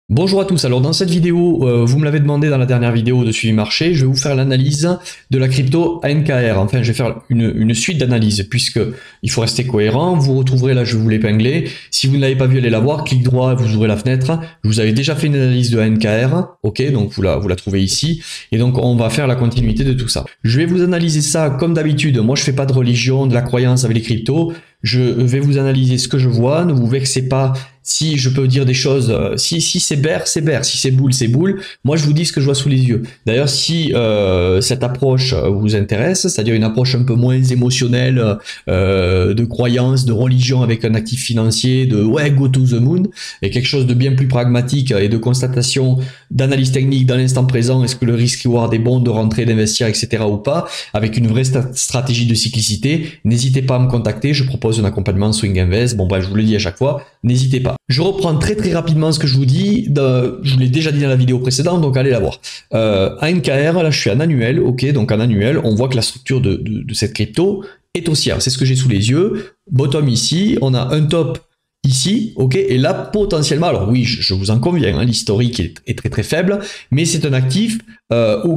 Bonjour à tous, alors dans cette vidéo, vous me l'avez demandé dans la dernière vidéo de suivi marché, je vais vous faire l'analyse de la crypto ANKR. Enfin, je vais faire une suite d'analyses puisque il faut rester cohérent. Vous retrouverez là, je vais vous l'épingler. Si vous ne l'avez pas vu, allez la voir, clic droit, vous ouvrez la fenêtre. Je vous avais déjà fait une analyse de ANKR, ok, donc vous la trouvez ici. Et donc on va faire la continuité de tout ça. Je vais vous analyser ça comme d'habitude. Moi, je fais pas de religion, de la croyance avec les cryptos. Je vais vous analyser ce que je vois, ne vous vexez pas si je peux dire des choses, si c'est bear, c'est bear, si c'est boule, c'est boule. Moi, je vous dis ce que je vois sous les yeux. D'ailleurs, si cette approche vous intéresse, c'est-à-dire une approche un peu moins émotionnelle, de croyance, de religion avec un actif financier, de ouais, go to the moon, et quelque chose de bien plus pragmatique et de constatation, d'analyse technique dans l'instant présent, est-ce que le risque reward est bon de rentrer, d'investir, etc. ou pas, avec une vraie stratégie de cyclicité, n'hésitez pas à me contacter, je propose un accompagnement Swing Invest, bon bref, je vous le dis à chaque fois, n'hésitez pas. Je reprends très rapidement ce que je vous dis, je vous l'ai déjà dit dans la vidéo précédente, donc allez la voir. ANKR, là je suis en annuel, ok, donc en annuel, on voit que la structure de cette crypto est haussière, c'est ce que j'ai sous les yeux, bottom ici, on a un top ici, ok, et là potentiellement, alors oui, je vous en conviens, hein, l'historique est très faible, mais c'est un actif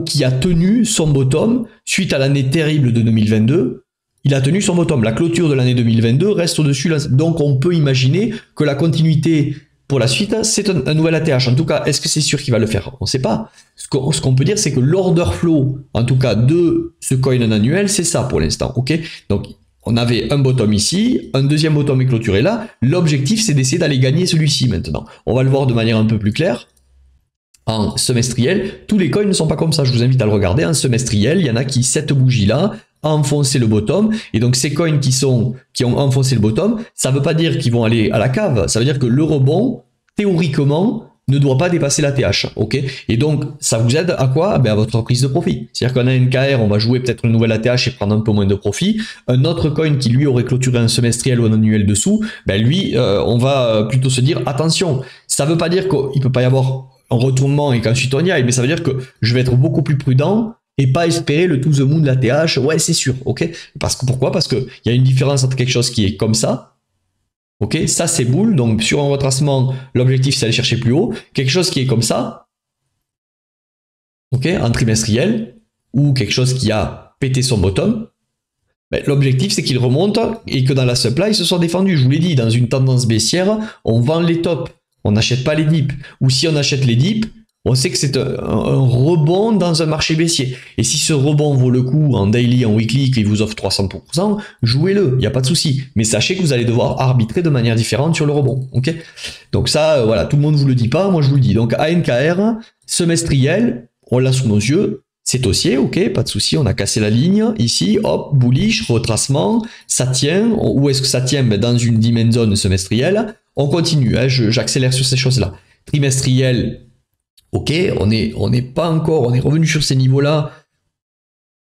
qui a tenu son bottom suite à l'année terrible de 2022, il a tenu son bottom. La clôture de l'année 2022 reste au-dessus. Donc, on peut imaginer que la continuité pour la suite, c'est un nouvel ATH. En tout cas, est-ce que c'est sûr qu'il va le faire? On ne sait pas. Ce qu'on peut dire, c'est que l'order flow, en tout cas, de ce coin en annuel, c'est ça pour l'instant. Ok. Donc, on avait un bottom ici, un deuxième bottom est clôturé là. L'objectif, c'est d'essayer d'aller gagner celui-ci maintenant. On va le voir de manière un peu plus claire. En semestriel, tous les coins ne sont pas comme ça. Je vous invite à le regarder. En semestriel, il y en a qui, cette bougie-là, enfoncer le bottom, et donc ces coins qui ont enfoncé le bottom, ça ne veut pas dire qu'ils vont aller à la cave, ça veut dire que le rebond, théoriquement, ne doit pas dépasser la TH, ok? Et donc, ça vous aide à quoi? Ben à votre prise de profit. C'est-à-dire qu'en NKR, on va jouer peut-être une nouvelle ATH et prendre un peu moins de profit. Un autre coin qui, lui, aurait clôturé un semestriel ou un annuel dessous, ben lui, on va plutôt se dire, attention, ça ne veut pas dire qu'il ne peut pas y avoir un retournement et qu'ensuite on y aille, mais ça veut dire que je vais être beaucoup plus prudent et pas espérer le to the moon de la TH, ouais c'est sûr, ok? Pourquoi? Parce qu'il y a une différence entre quelque chose qui est comme ça, ok? Ça c'est boule, donc sur un retracement, l'objectif c'est d'aller chercher plus haut. Quelque chose qui est comme ça, ok? En trimestriel, ou quelque chose qui a pété son bottom, ben, l'objectif c'est qu'il remonte et que dans la supply, il se soit défendu. Je vous l'ai dit, dans une tendance baissière, on vend les tops, on n'achète pas les dips. Ou si on achète les dips, on sait que c'est un rebond dans un marché baissier. Et si ce rebond vaut le coup en daily, en weekly, qu'il vous offre 300%, jouez-le, il n'y a pas de souci. Mais sachez que vous allez devoir arbitrer de manière différente sur le rebond. Ok? Donc ça, voilà, tout le monde ne vous le dit pas, moi je vous le dis. Donc ANKR, semestriel, on l'a sous nos yeux, c'est haussier, ok, pas de souci, on a cassé la ligne, ici, hop, bullish, retracement, ça tient, où est-ce que ça tient? Ben, dans une dimension semestrielle, on continue, hein, j'accélère sur ces choses-là. Trimestriel, ok, on n'est pas encore, on est revenu sur ces niveaux-là.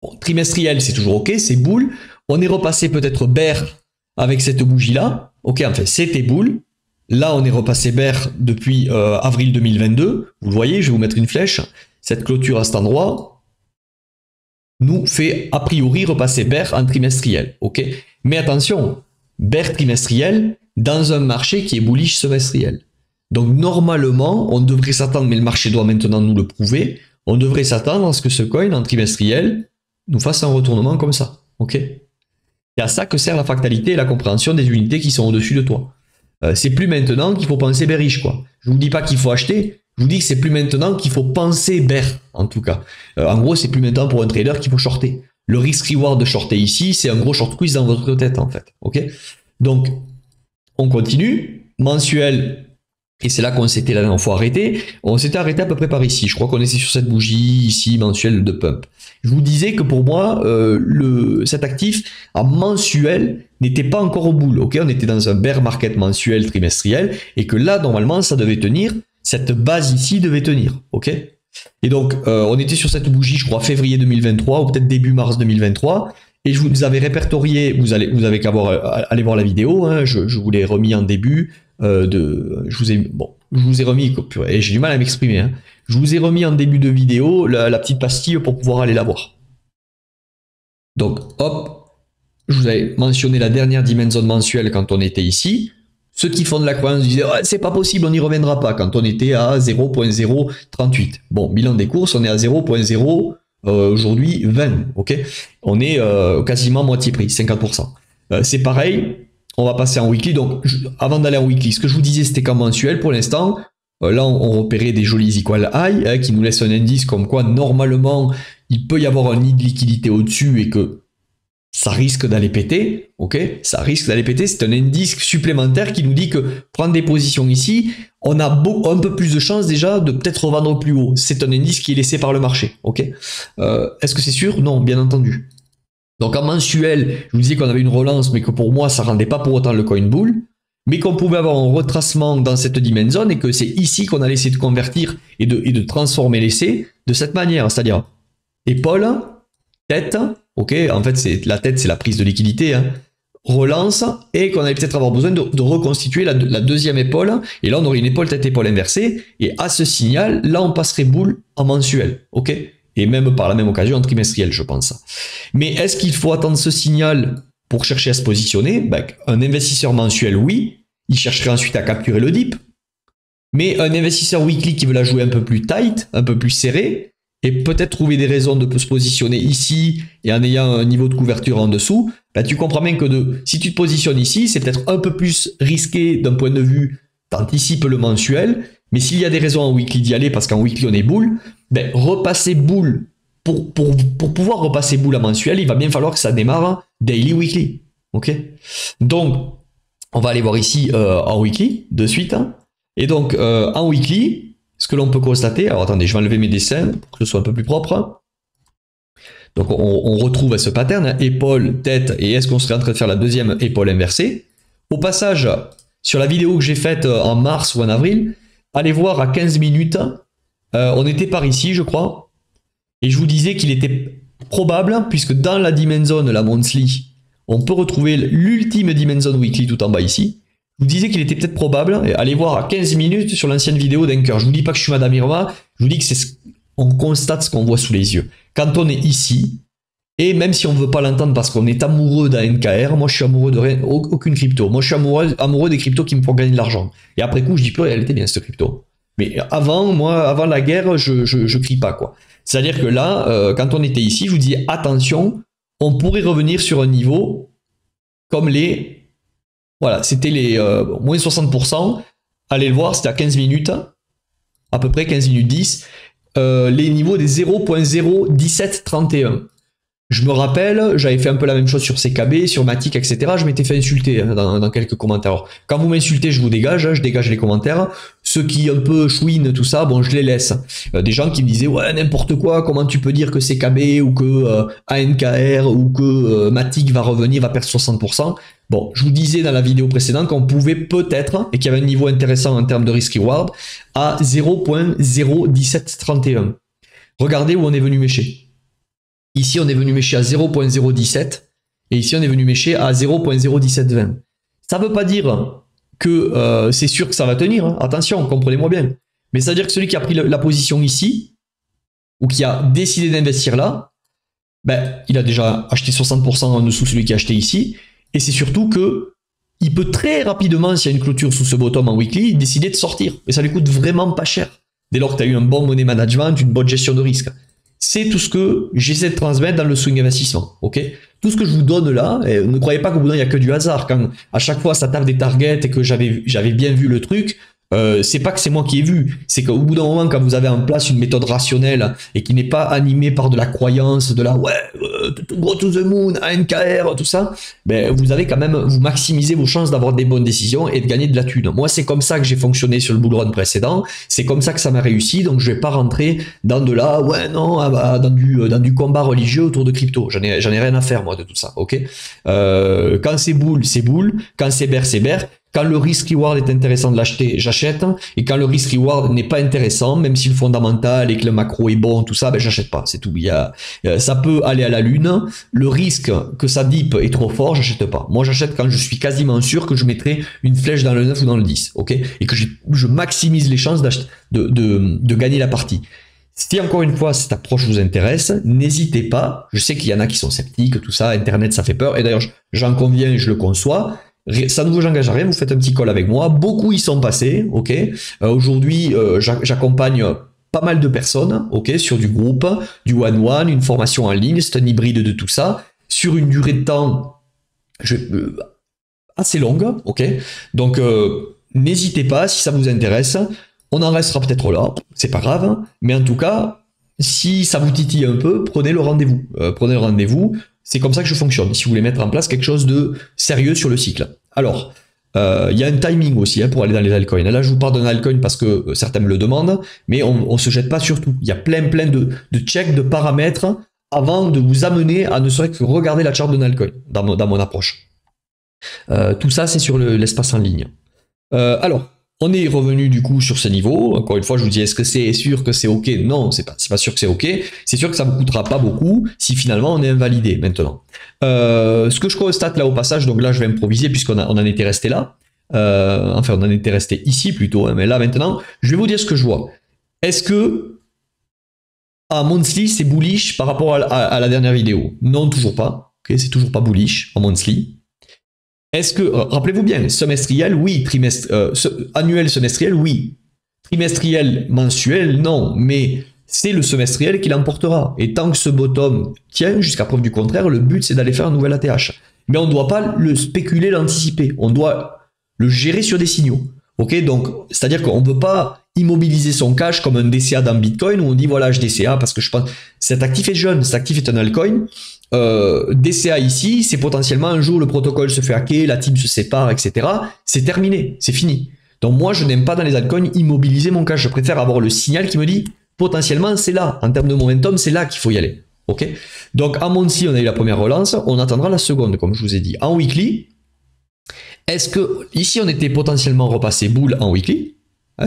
Bon, trimestriel, c'est toujours ok, c'est boule. On est repassé peut-être bear avec cette bougie-là. Ok, enfin, c'était boule. Là, on est repassé bear depuis avril 2022. Vous le voyez, je vais vous mettre une flèche. Cette clôture à cet endroit nous fait a priori repasser bear en trimestriel. Ok, mais attention, bear trimestriel dans un marché qui est bullish semestriel. Donc normalement, on devrait s'attendre, mais le marché doit maintenant nous le prouver, on devrait s'attendre à ce que ce coin en trimestriel nous fasse un retournement comme ça. Ok? C'est à ça que sert la fractalité et la compréhension des unités qui sont au-dessus de toi. C'est plus maintenant qu'il faut penser bearish, quoi. Je vous dis pas qu'il faut acheter, je vous dis que c'est plus maintenant qu'il faut penser bear, en tout cas. En gros, c'est plus maintenant pour un trader qu'il faut shorter. Le risk reward de shorter ici, c'est un gros short quiz dans votre tête, en fait. Ok? Donc, on continue. Mensuel. Et c'est là qu'on s'était la dernière fois arrêté. On s'était arrêté à peu près par ici. Je crois qu'on était sur cette bougie ici mensuelle de pump. Je vous disais que pour moi, cet actif en mensuel n'était pas encore au boule. Ok, on était dans un bear market mensuel trimestriel et que là normalement ça devait tenir. Cette base ici devait tenir. Ok. Et donc on était sur cette bougie, je crois février 2023 ou peut-être début mars 2023. Et je vous avais répertorié. Vous avez qu'à aller voir la vidéo. Hein, je vous l'ai remis en début. Je vous ai remis, et j'ai du mal à m'exprimer, hein. Je vous ai remis en début de vidéo la petite pastille pour pouvoir aller la voir. Donc hop, je vous avais mentionné la dernière dimension mensuelle quand on était ici, Ceux qui font de la croyance disaient oh, c'est pas possible, on n'y reviendra pas quand on était à 0.038. Bon, bilan des courses, on est à 0.0 aujourd'hui 20, ok. On est quasiment moitié prix, 50%. C'est pareil, on va passer en weekly. Donc avant d'aller en weekly, ce que je vous disais c'était qu'en mensuel pour l'instant. Là on repérait des jolis equal high hein, qui nous laissent un indice comme quoi normalement il peut y avoir un nid de liquidité au-dessus et que ça risque d'aller péter, ok, ça risque d'aller péter, c'est un indice supplémentaire qui nous dit que prendre des positions ici, on a un peu plus de chances déjà de peut-être revendre plus haut, c'est un indice qui est laissé par le marché, ok. Est-ce que c'est sûr? Non, bien entendu. Donc en mensuel, je vous disais qu'on avait une relance, mais que pour moi ça rendait pas pour autant le coin bull, mais qu'on pouvait avoir un retracement dans cette dimension zone et que c'est ici qu'on allait essayer de convertir et de transformer l'essai de cette manière, c'est-à-dire épaule, tête, ok, en fait la tête c'est la prise de liquidité, hein, relance, et qu'on allait peut-être avoir besoin de reconstituer la deuxième épaule, et là on aurait une épaule tête-épaule inversée, et à ce signal, là on passerait boule en mensuel, ok, et même par la même occasion en trimestriel je pense. Mais est-ce qu'il faut attendre ce signal pour chercher à se positionner? Ben, un investisseur mensuel oui, il chercherait ensuite à capturer le dip, mais un investisseur weekly qui veut la jouer un peu plus tight, un peu plus serré, et peut-être trouver des raisons de se positionner ici et en ayant un niveau de couverture en dessous, ben tu comprends bien que si tu te positionnes ici, c'est peut-être un peu plus risqué d'un point de vue, t'anticipes le mensuel, mais s'il y a des raisons en weekly d'y aller, parce qu'en weekly on est boule, ben repasser boule, pour pouvoir repasser boule à mensuel, il va bien falloir que ça démarre daily weekly, ok. Donc, on va aller voir ici en weekly, de suite, hein. Et donc en weekly, ce que l'on peut constater, alors attendez, je vais enlever mes dessins pour que ce soit un peu plus propre. Donc on retrouve ce pattern, hein, épaule, tête, et est-ce qu'on serait en train de faire la deuxième épaule inversée? Au passage, sur la vidéo que j'ai faite en mars ou en avril, allez voir à 15 minutes, on était par ici je crois, et je vous disais qu'il était probable, puisque dans la dimension zone, la monthly, on peut retrouver l'ultime dimension weekly tout en bas ici. Je vous disais qu'il était peut-être probable, et allez voir à 15 minutes sur l'ancienne vidéo d'Anker. Je vous dis pas que je suis Madame Irma, je vous dis que on constate ce qu'on voit sous les yeux. Quand on est ici, et même si on ne veut pas l'entendre parce qu'on est amoureux d'ANKR, moi je suis amoureux de rien, aucune crypto. Moi je suis amoureux des cryptos qui me font gagner de l'argent. Et après coup, je dis plus, elle était bien cette crypto. Mais avant la guerre, je crie pas quoi. C'est-à-dire que là, quand on était ici, je vous dis attention, on pourrait revenir sur un niveau comme les... Voilà, c'était les moins 60%. Allez le voir, c'était à 15 minutes, à peu près 15 minutes 10. Les niveaux des 0.01731. Je me rappelle, j'avais fait un peu la même chose sur CKB, sur Matic, etc. Je m'étais fait insulter hein, dans quelques commentaires. Alors, quand vous m'insultez, je vous dégage, hein, je dégage les commentaires. Ceux qui un peu chouinent, tout ça, bon, je les laisse. Des gens qui me disaient, ouais, n'importe quoi, comment tu peux dire que CKB ou que ANKR ou que Matic va revenir, va perdre 60%. Bon, je vous disais dans la vidéo précédente qu'on pouvait peut-être, et qu'il y avait un niveau intéressant en termes de risk-reward, à 0.01731. Regardez où on est venu mécher. Ici, on est venu mécher à 0.017 et ici, on est venu mécher à 0.01720. Ça ne veut pas dire que c'est sûr que ça va tenir. Hein. Attention, comprenez-moi bien. Mais ça veut dire que celui qui a pris la position ici ou qui a décidé d'investir là, ben, il a déjà acheté 60% en dessous de celui qui a acheté ici. Et c'est surtout que il peut très rapidement, s'il y a une clôture sous ce bottom en weekly, décider de sortir. Et ça lui coûte vraiment pas cher. Dès lors que tu as eu un bon money management, une bonne gestion de risque. C'est tout ce que j'essaie de transmettre dans le swing investissement, ok? Tout ce que je vous donne là, et ne croyez pas qu'au bout d'un il n'y a que du hasard. Quand à chaque fois ça tape des targets et que j'avais bien vu le truc, c'est pas que c'est moi qui ai vu, c'est qu'au bout d'un moment, quand vous avez en place une méthode rationnelle et qui n'est pas animée par de la croyance, de la ouais, go to the moon, ANKR, tout ça, ben vous avez quand même, vous maximisez vos chances d'avoir des bonnes décisions et de gagner de la thune. Moi, c'est comme ça que j'ai fonctionné sur le bull run précédent, c'est comme ça que ça m'a réussi, donc je vais pas rentrer dans de la ouais non, dans du combat religieux autour de crypto. J'en ai rien à faire moi de tout ça, ok. Quand c'est bull, quand c'est bear, c'est bear. Quand le risk reward est intéressant de l'acheter, j'achète. Et quand le risk reward n'est pas intéressant, même si le fondamental et que le macro est bon, tout ça, ben j'achète pas. C'est tout. Ça peut aller à la lune. Le risque que ça dip est trop fort, j'achète pas. Moi, j'achète quand je suis quasiment sûr que je mettrai une flèche dans le 9 ou dans le 10. Ok. Et que je maximise les chances de gagner la partie. Si encore une fois cette approche vous intéresse, n'hésitez pas. Je sais qu'il y en a qui sont sceptiques, tout ça, Internet ça fait peur. Et d'ailleurs, j'en conviens et je le conçois. Ça ne vous engage à rien, vous faites un petit call avec moi. Beaucoup y sont passés, ok. Aujourd'hui, j'accompagne pas mal de personnes, ok, sur du groupe, du one-one, une formation en ligne, c'est un hybride de tout ça, sur une durée de temps assez longue, ok. Donc, n'hésitez pas, si ça vous intéresse, on en restera peut-être là, c'est pas grave, mais en tout cas, si ça vous titille un peu, prenez le rendez-vous. C'est comme ça que je fonctionne, si vous voulez mettre en place quelque chose de sérieux sur le cycle. Alors, il y a un timing aussi pour aller dans les altcoins. Là, je vous parle d'un altcoin parce que certains me le demandent, mais on ne se jette pas sur tout. Il y a plein de checks, de paramètres avant de vous amener à ne serait-ce que regarder la charte d'un altcoin dans mon approche. Tout ça, c'est sur l'espace en ligne. Alors, on est revenu du coup sur ce niveau. Encore une fois, je vous dis, est-ce que c'est sûr que c'est OK? Non, c'est pas sûr que c'est OK. C'est sûr que ça ne me coûtera pas beaucoup si finalement on est invalidé maintenant. Ce que je constate là au passage, donc là je vais improviser puisqu'on en était resté là. Enfin, on en était resté ici plutôt, hein, mais là maintenant, je vais vous dire ce que je vois. Est-ce que à monthly c'est bullish par rapport à la dernière vidéo? Non, toujours pas. Okay, c'est toujours pas bullish en monthly. Est-ce que, rappelez-vous bien, semestriel, oui, annuel, semestriel, oui. Trimestriel, mensuel, non, mais c'est le semestriel qui l'emportera. Et tant que ce bottom tient, jusqu'à preuve du contraire, le but c'est d'aller faire un nouvel ATH. Mais on ne doit pas le spéculer, l'anticiper. On doit le gérer sur des signaux. Ok, donc, c'est-à-dire qu'on ne peut pas immobiliser son cash comme un DCA dans Bitcoin où on dit voilà, je DCA parce que je pense cet actif est jeune, cet actif est un altcoin. DCA ici, c'est potentiellement un jour le protocole se fait hacker, la team se sépare, etc. C'est terminé, c'est fini. Donc moi, je n'aime pas dans les altcoins immobiliser mon cash. Je préfère avoir le signal qui me dit potentiellement c'est là, en termes de momentum, c'est là qu'il faut y aller. Ok. Donc en monthly, on a eu la première relance, on attendra la seconde, comme je vous ai dit. En weekly, est-ce que ici on était potentiellement repassé bull en weekly?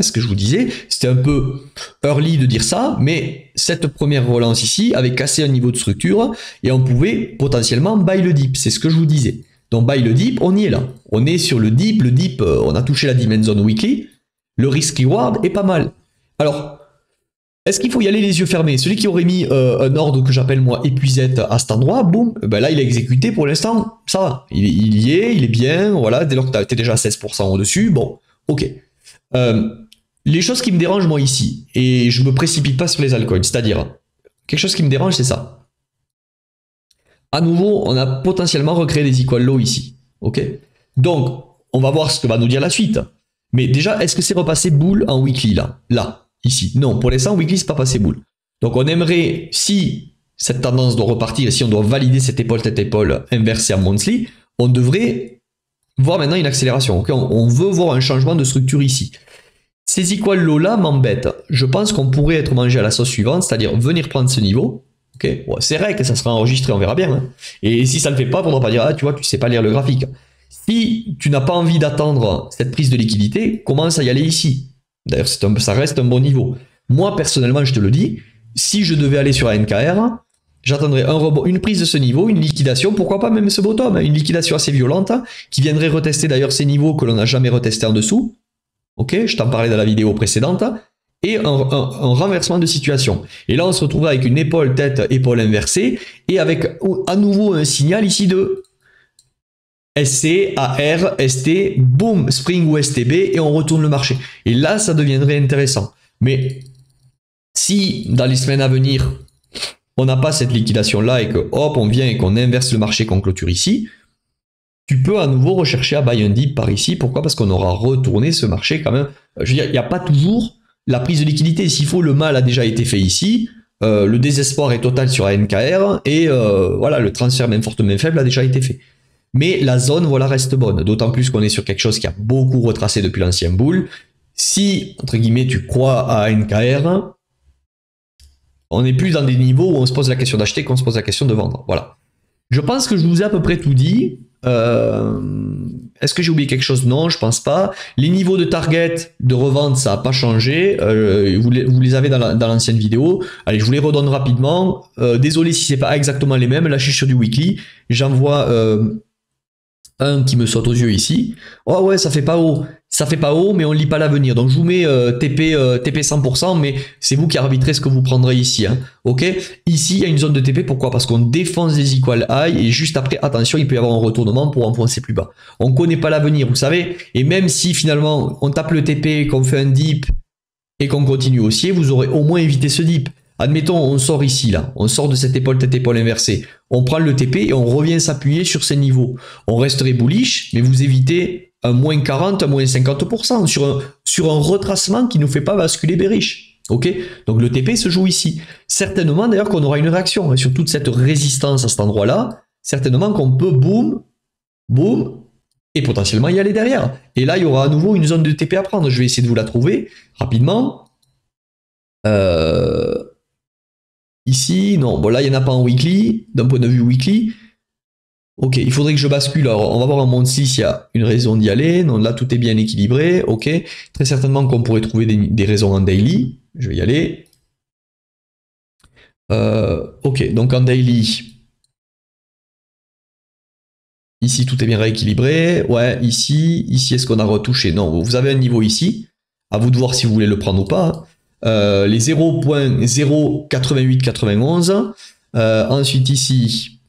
Ce que je vous disais, c'était un peu early de dire ça, mais cette première relance ici avait cassé un niveau de structure et on pouvait potentiellement buy le dip, c'est ce que je vous disais. Donc buy le dip, on y est là. On est sur le dip, on a touché la demand zone weekly, le risk reward est pas mal. Alors, est-ce qu'il faut y aller les yeux fermés? Celui qui aurait mis un ordre que j'appelle moi épuisette à cet endroit, boum, ben là il a exécuté pour l'instant, ça va. Il y est, il est bien, voilà, dès lors que tu es déjà à 16% au-dessus, bon, ok. Les choses qui me dérangent moi ici, et je me précipite pas sur les altcoins, c'est-à-dire, quelque chose qui me dérange c'est ça. À nouveau, on a potentiellement recréé des equal low ici, ok. Donc, on va voir ce que va nous dire la suite. Mais déjà, est-ce que c'est repassé bull en weekly là, ici? Non, pour l'instant, weekly c'est pas passé bull. Donc on aimerait, si cette tendance doit repartir, si on doit valider cette épaule tête épaule inversée en monthly, on devrait voir maintenant une accélération. Okay, on veut voir un changement de structure ici. Ces equal low là m'embêtent. Je pense qu'on pourrait être mangé à la sauce suivante, c'est-à-dire venir prendre ce niveau. Okay, bon, c'est vrai que ça sera enregistré, on verra bien. Hein. Et si ça ne le fait pas, on ne va pas dire ah tu vois, tu sais pas lire le graphique. Si tu n'as pas envie d'attendre cette prise de liquidité, commence à y aller ici. D'ailleurs, ça reste un bon niveau. Moi, personnellement, je te le dis, si je devais aller sur la NKR, j'attendrais un rebond, une prise de ce niveau, une liquidation, pourquoi pas même ce bottom, une liquidation assez violente, qui viendrait retester d'ailleurs ces niveaux que l'on n'a jamais retestés en dessous. Ok, je t'en parlais dans la vidéo précédente. Et un renversement de situation. Et là, on se retrouve avec une épaule, tête, épaule inversée, et avec à nouveau un signal ici de SC, AR, ST, boum, Spring ou STB, et on retourne le marché. Et là, ça deviendrait intéressant. Mais si, dans les semaines à venir, on n'a pas cette liquidation-là, et que hop, on vient et qu'on inverse le marché, qu'on clôture ici, tu peux à nouveau rechercher à buy un dip par ici. Pourquoi? Parce qu'on aura retourné ce marché quand même. Je veux dire, il n'y a pas toujours la prise de liquidité. S'il faut, le mal a déjà été fait ici. Le désespoir est total sur ANKR. Et voilà, le transfert même fort, même faible a déjà été fait. Mais la zone, voilà, reste bonne. D'autant plus qu'on est sur quelque chose qui a beaucoup retracé depuis l'ancien bull. Si, entre guillemets, tu crois à ANKR, on n'est plus dans des niveaux où on se pose la question d'acheter qu'on se pose la question de vendre. Voilà. Je pense que je vous ai à peu près tout dit. Est-ce que j'ai oublié quelque chose? Non, je pense pas. Les niveaux de target de revente, ça n'a pas changé. Vous les avez dans l'ancienne vidéo. Allez, je vous les redonne rapidement. Désolé si c'est pas exactement les mêmes. Là, je suis sur du weekly. J'en vois un qui me saute aux yeux ici. Oh ouais, ça fait pas haut. ça fait pas haut, mais on lit pas l'avenir. Donc je vous mets TP 100%, mais c'est vous qui arbitrez ce que vous prendrez ici. Hein. Ok. Ici, il y a une zone de TP. Pourquoi? Parce qu'on défonce les equal high et juste après, attention, il peut y avoir un retournement pour enfoncer plus bas. On connaît pas l'avenir, vous savez. Et même si finalement on tape le TP, qu'on fait un dip et qu'on continue haussier, vous aurez au moins évité ce dip. Admettons, on sort ici, là. On sort de cette épaule, tête épaule inversée. On prend le TP et on revient s'appuyer sur ces niveaux. On resterait bullish, mais vous évitez un moins 40, un moins 50% sur un retracement qui ne nous fait pas basculer bearish. Ok? Donc le TP se joue ici. Certainement d'ailleurs qu'on aura une réaction. Et sur toute cette résistance à cet endroit-là, certainement qu'on peut boum, boum, et potentiellement y aller derrière. Et là, il y aura à nouveau une zone de TP à prendre. Je vais essayer de vous la trouver rapidement. Ici, non, bon là il n'y en a pas en weekly, d'un point de vue weekly. Ok, il faudrait que je bascule. Alors on va voir un monde 6, il y a une raison d'y aller. Non, là tout est bien équilibré, ok. Très certainement qu'on pourrait trouver des raisons en daily. Je vais y aller. Ok, donc en daily. Ici tout est bien rééquilibré. Ouais, ici est-ce qu'on a retouché? Non, vous avez un niveau ici. À vous de voir si vous voulez le prendre ou pas. Les 0.08891. Ensuite ici,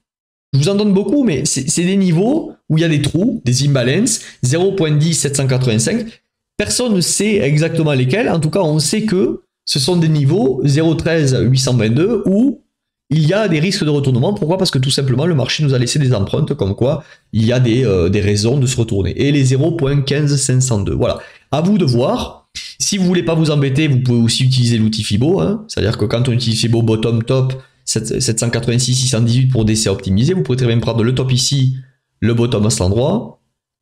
je vous en donne beaucoup, mais c'est des niveaux où il y a des trous, des imbalances. 0.10785. Personne ne sait exactement lesquels. En tout cas, on sait que ce sont des niveaux 0.13822 où il y a des risques de retournement. Pourquoi? Parce que tout simplement, le marché nous a laissé des empreintes comme quoi il y a des raisons de se retourner. Et les 0.15502. Voilà. À vous de voir. Si vous voulez pas vous embêter, vous pouvez aussi utiliser l'outil Fibo. Hein. C'est-à-dire que quand on utilise Fibo bottom top 786 618 pour DC optimisé, vous pouvez très bien prendre le top ici, le bottom à cet endroit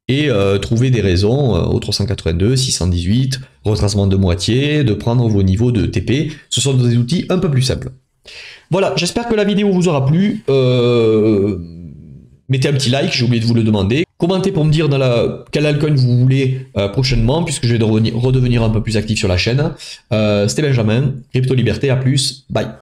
et trouver des raisons au 382, 618, retracement de moitié, de prendre vos niveaux de TP. Ce sont des outils un peu plus simples. Voilà, j'espère que la vidéo vous aura plu. Mettez un petit like, j'ai oublié de vous le demander. Commentez pour me dire quel altcoin vous voulez prochainement, puisque je vais redevenir un peu plus actif sur la chaîne. C'était Benjamin, Crypto Liberté, à plus, bye.